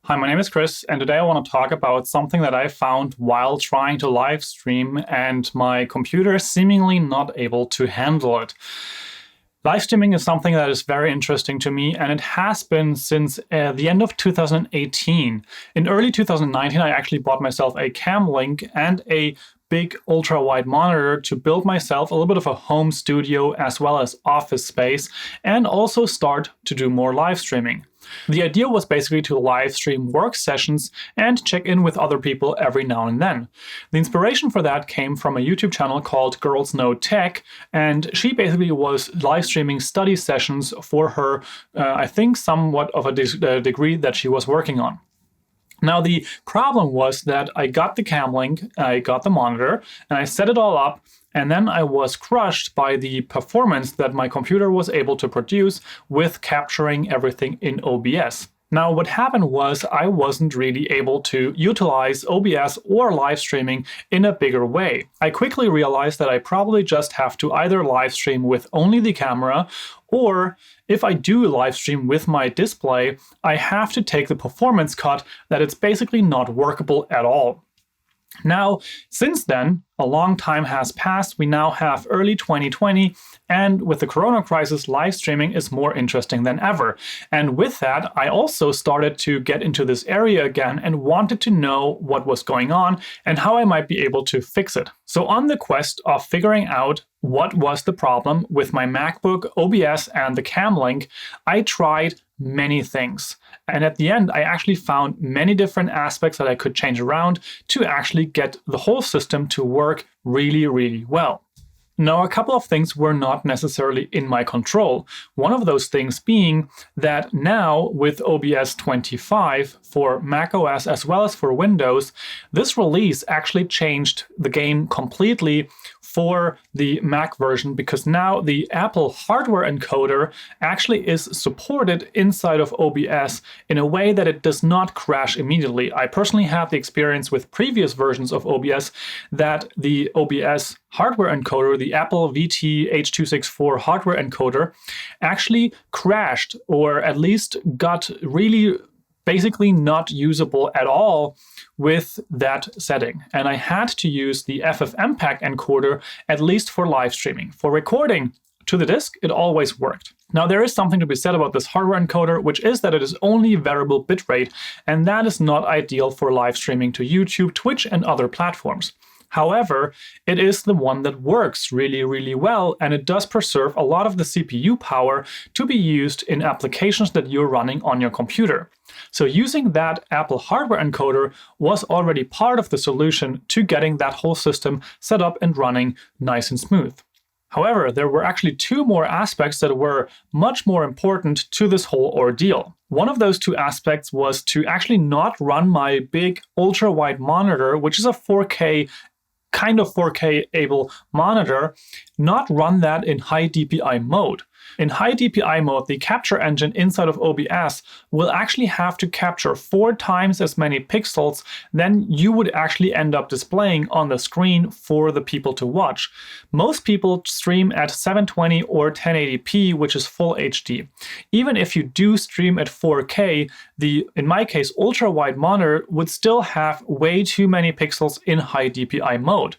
Hi, my name is Chris, and today I want to talk about something that I found while trying to live stream and my computer seemingly not able to handle it. Live streaming is something that is very interesting to me, and it has been since the end of 2018. In early 2019, I actually bought myself a Cam Link and a big ultra-wide monitor to build myself a little bit of a home studio as well as office space, and also start to do more live streaming. The idea was basically to live stream work sessions and check in with other people every now and then. The inspiration for that came from a YouTube channel called Girls Know Tech, and she basically was live streaming study sessions for her, I think somewhat of a degree that she was working on. Now, the problem was that I got the Cam Link, I got the monitor, and I set it all up, and then I was crushed by the performance that my computer was able to produce with capturing everything in OBS. Now, what happened was I wasn't really able to utilize OBS or live streaming in a bigger way. I quickly realized that I probably just have to either live stream with only the camera, or if I do live stream with my display, I have to take the performance cut that it's basically not workable at all. Now, since then, a long time has passed. We now have early 2020, and with the corona crisis, live streaming is more interesting than ever. And with that, I also started to get into this area again and wanted to know what was going on and how I might be able to fix it. So on the quest of figuring out what was the problem with my MacBook, OBS, and the Cam Link, I tried many things. And at the end, I actually found many different aspects that I could change around to actually get the whole system to work really, really well. Now, a couple of things were not necessarily in my control. One of those things being that now with OBS 25 for macOS as well as for Windows, this release actually changed the game completely for the Mac version, because now the Apple hardware encoder actually is supported inside of OBS in a way that it does not crash immediately. I personally have the experience with previous versions of OBS that the OBS hardware encoder, the Apple VT-H264 hardware encoder, actually crashed, or at least got really basically not usable at all with that setting. And I had to use the FFmpeg encoder, at least for live streaming. For recording to the disk, it always worked. Now, there is something to be said about this hardware encoder, which is that it is only variable bitrate, and that is not ideal for live streaming to YouTube, Twitch, and other platforms. However, it is the one that works really, really well, and it does preserve a lot of the CPU power to be used in applications that you're running on your computer. So using that Apple hardware encoder was already part of the solution to getting that whole system set up and running nice and smooth. However, there were actually two more aspects that were much more important to this whole ordeal. One of those two aspects was to actually not run my big ultra-wide monitor, which is a 4K kind of 4K able monitor, not run that in HiDPI mode. In HiDPI mode, the capture engine inside of OBS will actually have to capture 4 times as many pixels than you would actually end up displaying on the screen for the people to watch. Most people stream at 720 or 1080p, which is full HD. Even if you do stream at 4K, the, in my case, ultra-wide monitor would still have way too many pixels in HiDPI mode.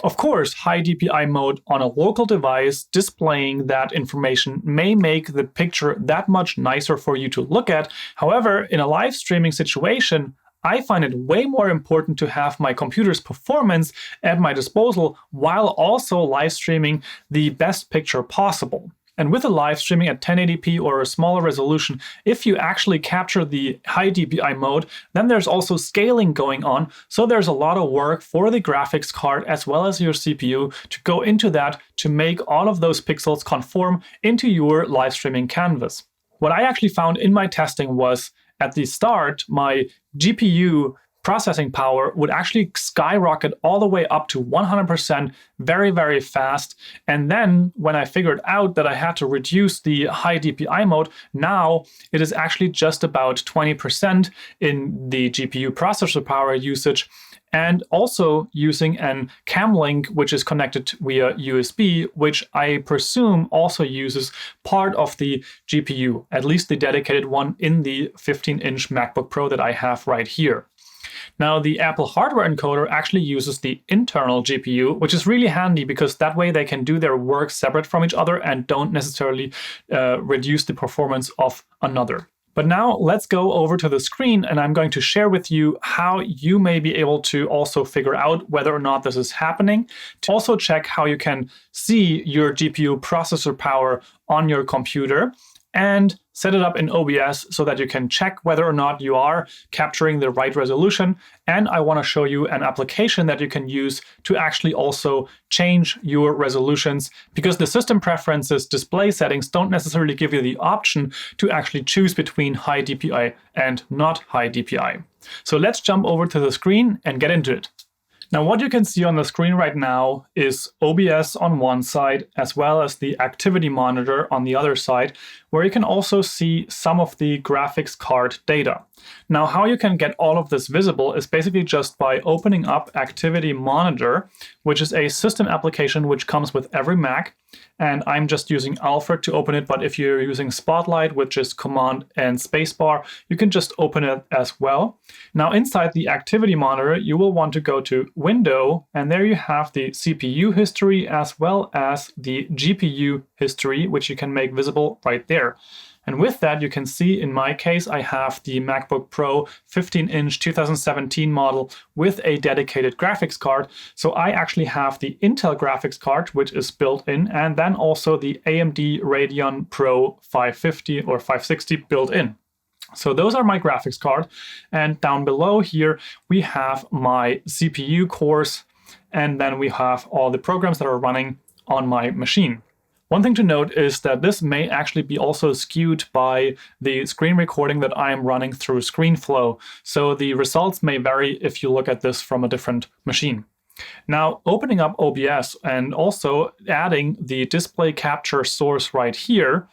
Of course, HiDPI mode on a local device displaying that information may make the picture that much nicer for you to look at. However, in a live streaming situation, I find it way more important to have my computer's performance at my disposal while also live streaming the best picture possible. And with a live streaming at 1080p or a smaller resolution, if you actually capture the HiDPI mode, then there's also scaling going on. So there's a lot of work for the graphics card as well as your CPU to go into that to make all of those pixels conform into your live streaming canvas. What I actually found in my testing was at the start, my GPU processing power would actually skyrocket all the way up to 100% very, very fast. And then when I figured out that I had to reduce the HiDPI mode, now it is actually just about 20% in the GPU processor power usage. and also using an cam link, which is connected via USB, which I presume also uses part of the GPU, at least the dedicated one in the 15-inch MacBook Pro that I have right here. Now, the Apple hardware encoder actually uses the internal GPU, which is really handy because that way they can do their work separate from each other and don't necessarily reduce the performance of another. But now let's go over to the screen, and I'm going to share with you how you may be able to also figure out whether or not this is happening. To also check how you can see your GPU processor power on your computer and set it up in OBS so that you can check whether or not you are capturing the right resolution. And I want to show you an application that you can use to actually also change your resolutions, because the system preferences display settings don't necessarily give you the option to actually choose between high DPI and not high DPI. So let's jump over to the screen and get into it. Now, what you can see on the screen right now is OBS on one side, as well as the activity monitor on the other side, where you can also see some of the graphics card data. Now, how you can get all of this visible is basically just by opening up Activity Monitor, which is a system application which comes with every Mac. And I'm just using Alfred to open it, but if you're using Spotlight, which is Command and Spacebar, you can just open it as well. Now, inside the Activity Monitor, you will want to go to Window, and there you have the CPU history as well as the GPU history, which you can make visible right there. And with that, you can see in my case, I have the MacBook Pro 15-inch 2017 model with a dedicated graphics card. So I actually have the Intel graphics card, which is built in, and then also the AMD Radeon Pro 550 or 560 built in. So those are my graphics card. And down below here, we have my CPU cores, and then we have all the programs that are running on my machine. One thing to note is that this may actually be also skewed by the screen recording that I am running through ScreenFlow. So the results may vary if you look at this from a different machine. Now, opening up OBS and also adding the display capture source right here,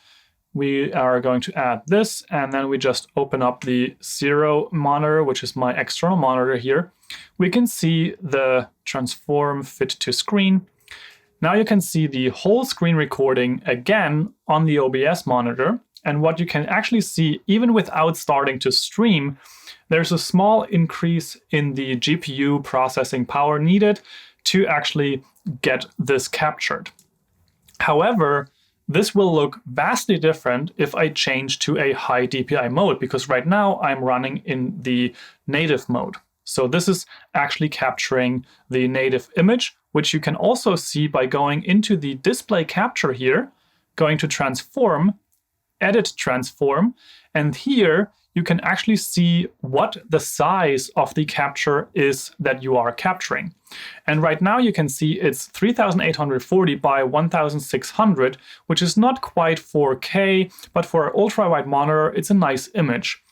we are going to add this, and then we just open up the 0 monitor, which is my external monitor here. We can see the transform fit to screen. Now you can see the whole screen recording again on the OBS monitor. And what you can actually see, even without starting to stream, there's a small increase in the GPU processing power needed to actually get this captured. However, this will look vastly different if I change to a high DPI mode, because right now I'm running in the native mode. So this is actually capturing the native image, which you can also see by going into the display capture here, going to transform, edit transform, and here you can actually see what the size of the capture is that you are capturing. And right now you can see it's 3840 by 1600, which is not quite 4K, but for an ultra-wide monitor, it's a nice image.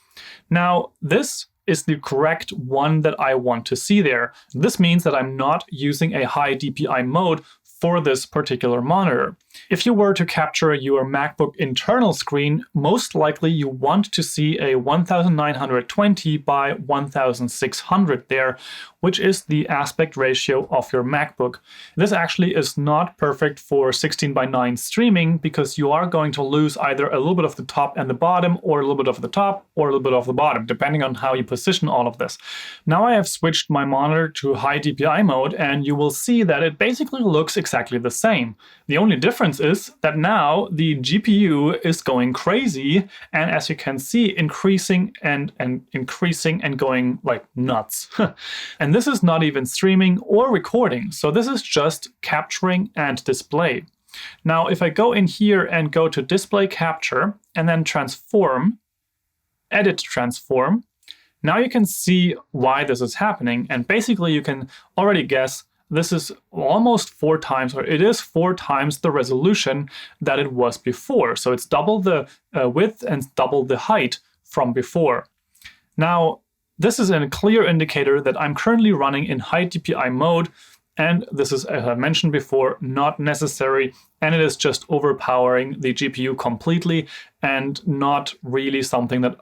Now, this is the correct one that I want to see there. This means that I'm not using a high DPI mode for this particular monitor. If you were to capture your MacBook internal screen, most likely you want to see a 1920 by 1600 there, which is the aspect ratio of your MacBook. This actually is not perfect for 16:9 streaming, because you are going to lose either a little bit of the top and the bottom, or a little bit of the top, or a little bit of the bottom, depending on how you position all of this. Now I have switched my monitor to high DPI mode, and you will see that it basically looks exactly the same. The only difference is that now the GPU is going crazy, and as you can see, increasing and increasing and going like nuts. And this is not even streaming or recording, so this is just capturing and display. Now, if I go in here and go to display capture and then transform, edit transform, now you can see why this is happening, and basically you can already guess this is almost 4 times, or it is 4 times the resolution that it was before. So it's double the width and double the height from before. Now, this is a clear indicator that I'm currently running in high DPI mode, And this is, as I mentioned before, not necessary, and it is just overpowering the GPU completely and not really something that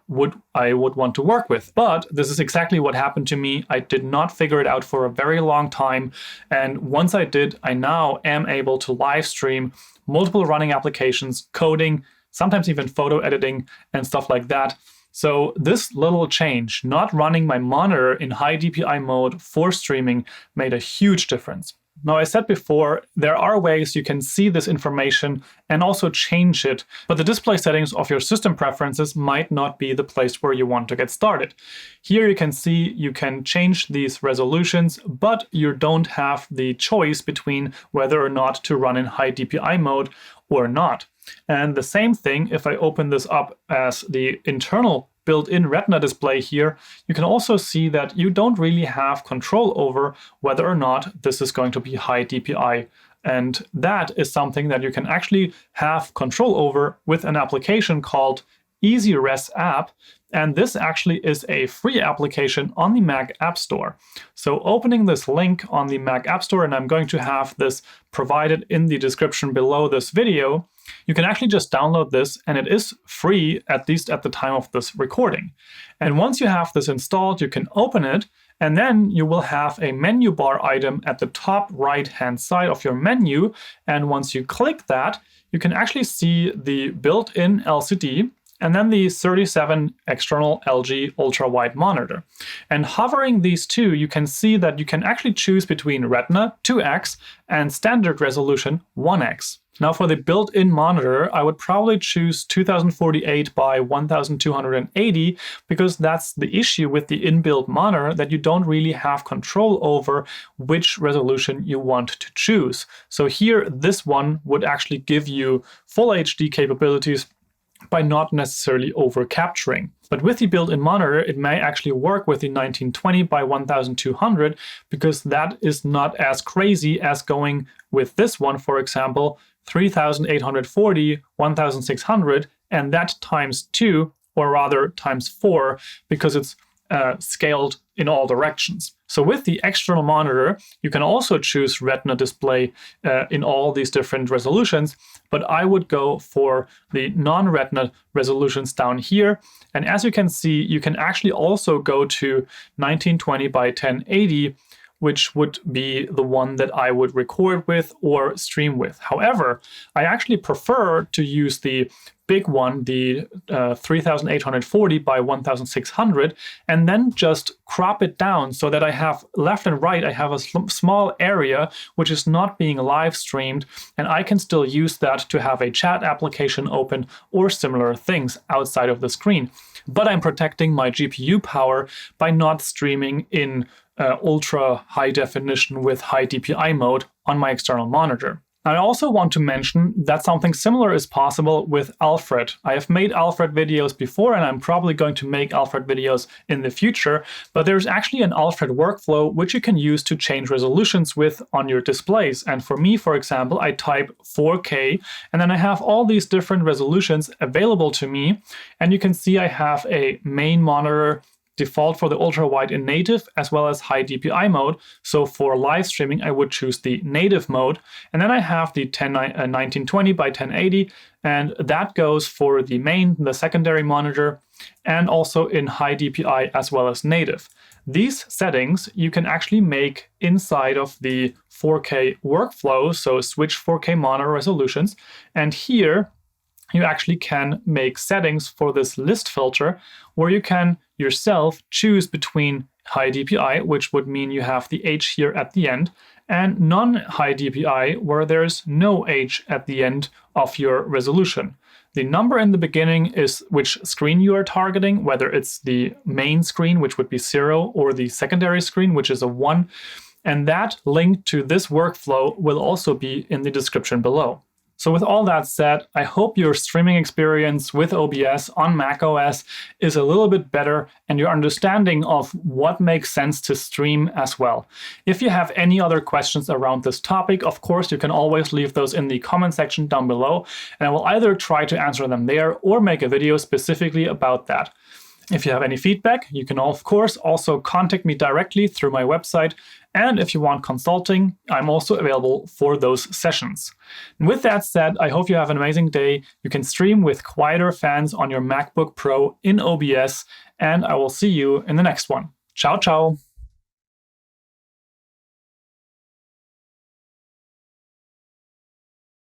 I would want to work with. But this is exactly what happened to me. I did not figure it out for a very long time. And once I did, I now am able to live stream multiple running applications, coding, sometimes even photo editing and stuff like that. So this little change, not running my monitor in HiDPI mode for streaming, made a huge difference. Now, I said before, there are ways you can see this information and also change it, but the display settings of your system preferences might not be the place where you want to get started. Here you can see you can change these resolutions, but you don't have the choice between whether or not to run in HiDPI mode or not. And the same thing, if I open this up as the internal built-in Retina display here, you can also see that you don't really have control over whether or not this is going to be HiDPI. And that is something that you can actually have control over with an application called EasyResApp. And this actually is a free application on the Mac App Store. So opening this link on the Mac App Store, and I'm going to have this provided in the description below this video, you can actually just download this, and it is free, at least at the time of this recording. And once you have this installed, you can open it, and then you will have a menu bar item at the top right-hand side of your menu. And once you click that, you can actually see the built-in LCD, and then the 37 external LG ultra-wide monitor. And hovering these two, you can see that you can actually choose between Retina 2X and standard resolution 1X. Now for the built-in monitor, I would probably choose 2048 by 1280 because that's the issue with the inbuilt monitor, that you don't really have control over which resolution you want to choose. So here, this one would actually give you full HD capabilities by not necessarily over capturing. But with the built-in monitor, it may actually work with the 1920 by 1200 because that is not as crazy as going with this one, for example, 3840, 1600, and that times 2, or rather times 4, because it's scaled in all directions. So with the external monitor, you can also choose Retina display in all these different resolutions, but I would go for the non-Retina resolutions down here. And as you can see, you can actually also go to 1920 by 1080, which would be the one that I would record with or stream with. However, I actually prefer to use the big one, the 3840 by 1600, and then just crop it down so that I have left and right, I have a small area which is not being live streamed, and I can still use that to have a chat application open or similar things outside of the screen. But I'm protecting my GPU power by not streaming in ultra high definition with HiDPI mode on my external monitor. I also want to mention that something similar is possible with Alfred. I have made Alfred videos before, and I'm probably going to make Alfred videos in the future, but there's actually an Alfred workflow which you can use to change resolutions with on your displays. And for me, for example, I type 4K, and then I have all these different resolutions available to me. And you can see I have a main monitor default for the ultra-wide in native, as well as HiDPI mode. So for live streaming, I would choose the native mode. And then I have the 1920 by 1080, and that goes for the main, the secondary monitor, and also in HiDPI as well as native. These settings you can actually make inside of the 4K workflow, so switch 4K monitor resolutions. And here, you actually can make settings for this list filter where you can yourself choose between HiDPI, which would mean you have the H here at the end, and non-HiDPI, where there's no H at the end of your resolution. The number in the beginning is which screen you are targeting, whether it's the main screen, which would be 0, or the secondary screen, which is a 1. And that link to this workflow will also be in the description below. So with all that said, I hope your streaming experience with OBS on macOS is a little bit better and your understanding of what makes sense to stream as well. If you have any other questions around this topic, of course, you can always leave those in the comment section down below, and I will either try to answer them there or make a video specifically about that. If you have any feedback, you can of course also contact me directly through my website, And if you want consulting, I'm also available for those sessions. And with that said, I hope you have an amazing day. You can stream with quieter fans on your MacBook Pro in OBS, and I will see you in the next one. Ciao, ciao.